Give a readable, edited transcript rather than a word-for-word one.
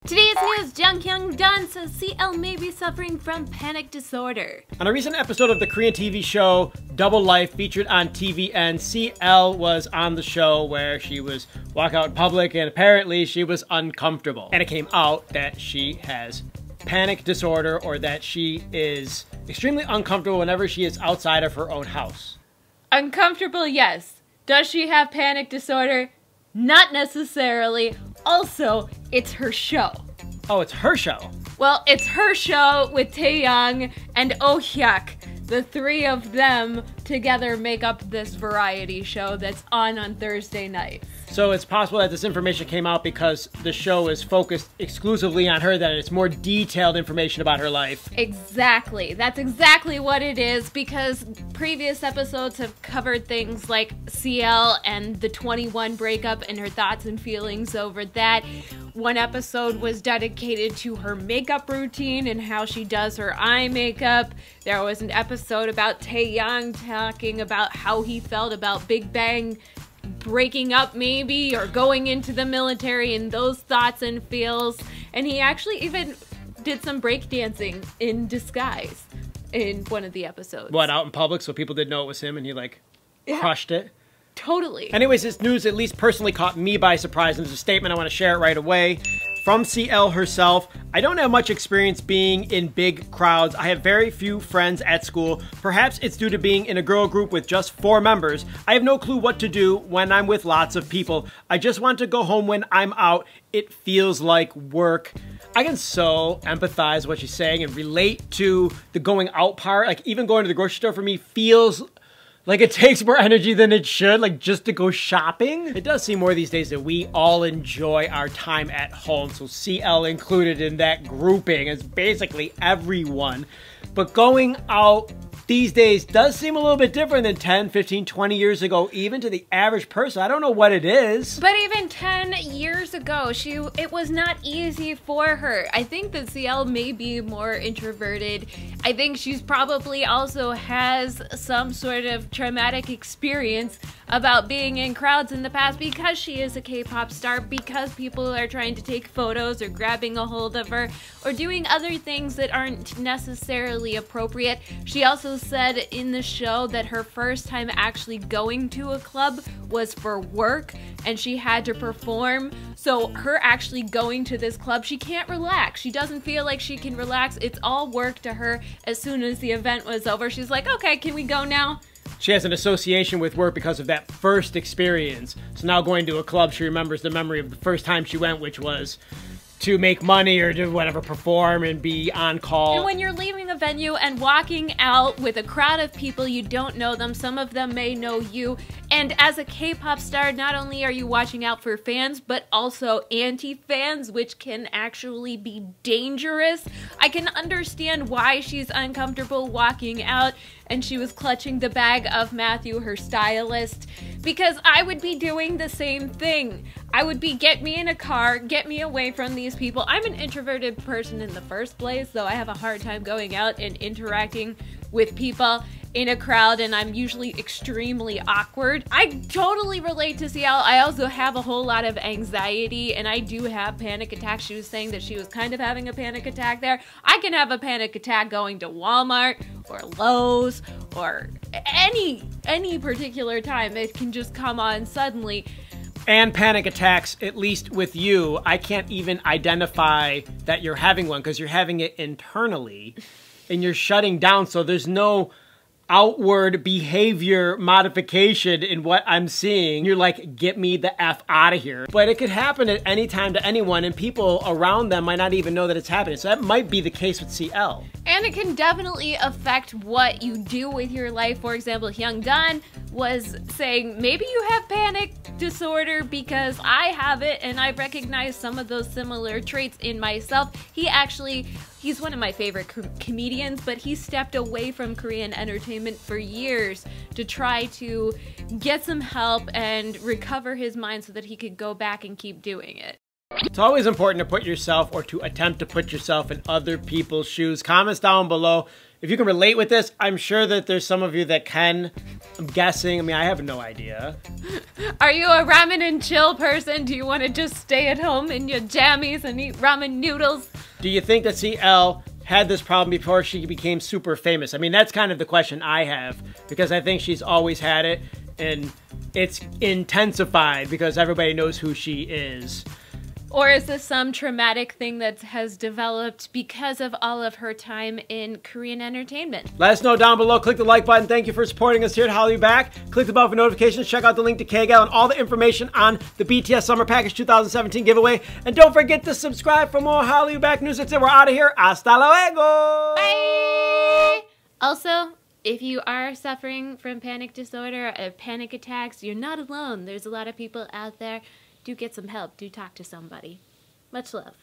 Today's news, Jung Hyung Don says CL may be suffering from panic disorder. On a recent episode of the Korean TV show Double Life featured on TVN, CL was on the show where she was walking out in public and apparently she was uncomfortable. And it came out that she has panic disorder, or that she is extremely uncomfortable whenever she is outside of her own house. Uncomfortable, yes. Does she have panic disorder? Not necessarily. Also, it's her show. Oh, it's her show. Well, it's her show with Taeyang and Oh Hyuk. The three of them together make up this variety show that's on Thursday night. So it's possible that this information came out because the show is focused exclusively on her, that it's more detailed information about her life. Exactly. That's exactly what it is, because previous episodes have covered things like CL and the 21 breakup and her thoughts and feelings over that. One episode was dedicated to her makeup routine and how she does her eye makeup. There was an episode about Taeyang talking about how he felt about Big Bang breaking up maybe, or going into the military, and those thoughts and feels. And he actually even did some breakdancing in disguise in one of the episodes. What, out in public so people didn't know it was him and he crushed it? Totally. Anyways, this news at least personally caught me by surprise, and there's a statement I want to share it right away. From CL herself: I don't have much experience being in big crowds. I have very few friends at school. Perhaps it's due to being in a girl group with just 4 members. I have no clue what to do when I'm with lots of people. I just want to go home when I'm out. It feels like work. I can so empathize with what she's saying and relate to the going out part. Like, even going to the grocery store for me feels like it takes more energy than it should, like just to go shopping. It does seem more these days that we all enjoy our time at home, so CL included in that grouping is basically everyone. But going out these days does seem a little bit different than 10, 15, 20 years ago, even to the average person. I don't know what it is. But even 10 years ago, it was not easy for her. I think that CL may be more introverted. I think she's probably also has some sort of traumatic experience about being in crowds in the past, because she is a K-pop star, because people are trying to take photos or grabbing a hold of her or doing other things that aren't necessarily appropriate. She also said in the show that her first time actually going to a club was for work and she had to perform. So her actually going to this club, she can't relax. She doesn't feel like she can relax. It's all work to her. As soon as the event was over, she's like, okay, can we go now? She has an association with work because of that first experience. So now going to a club, she remembers the memory of the first time she went, which was to make money or do whatever, perform and be on call. And when you're leaving a venue and walking out with a crowd of people, you don't know them. Some of them may know you. And as a K-pop star, not only are you watching out for fans, but also anti-fans, which can actually be dangerous. I can understand why she's uncomfortable walking out, and she was clutching the bag of Matthew, her stylist, because I would be doing the same thing. I would be, get me in a car, get me away from these people. I'm an introverted person in the first place, so I have a hard time going out and interacting with people in a crowd, and I'm usually extremely awkward. I totally relate to CL. I also have a whole lot of anxiety, and I do have panic attacks. She was saying that she was kind of having a panic attack there. I can have a panic attack going to Walmart or Lowe's or any particular time. It can just come on suddenly. And panic attacks, at least with you, I can't even identify that you're having one because you're having it internally and you're shutting down, so there's no outward behavior modification in what I'm seeing. You're like, get me the F out of here. But it could happen at any time to anyone, and people around them might not even know that it's happening. So that might be the case with CL. And it can definitely affect what you do with your life. For example, Hyung Don was saying, maybe you have panic disorder because I have it, and I recognize some of those similar traits in myself. He's one of my favorite comedians, but he stepped away from Korean entertainment for years to try to get some help and recover his mind so that he could go back and keep doing it. It's always important to put yourself, or to attempt to put yourself, in other people's shoes. Comments down below if you can relate with this, I'm sure that there's some of you that can. I'm guessing. I mean, I have no idea. Are you a ramen and chill person? Do you want to just stay at home in your jammies and eat ramen noodles? Do you think that CL had this problem before she became super famous? I mean, that's kind of the question I have, because I think she's always had it, and it's intensified because everybody knows who she is. Or is this some traumatic thing that has developed because of all of her time in Korean entertainment? Let us know down below. Click the like button. Thank you for supporting us here at HallyuBack. Click the bell for notifications. Check out the link to KGAL and all the information on the BTS Summer Package 2017 giveaway. And don't forget to subscribe for more HallyuBack news. That's it. We're out of here. Hasta luego. Bye. Also, if you are suffering from panic disorder or panic attacks, you're not alone. There's a lot of people out there. Do get some help. Do talk to somebody. Much love.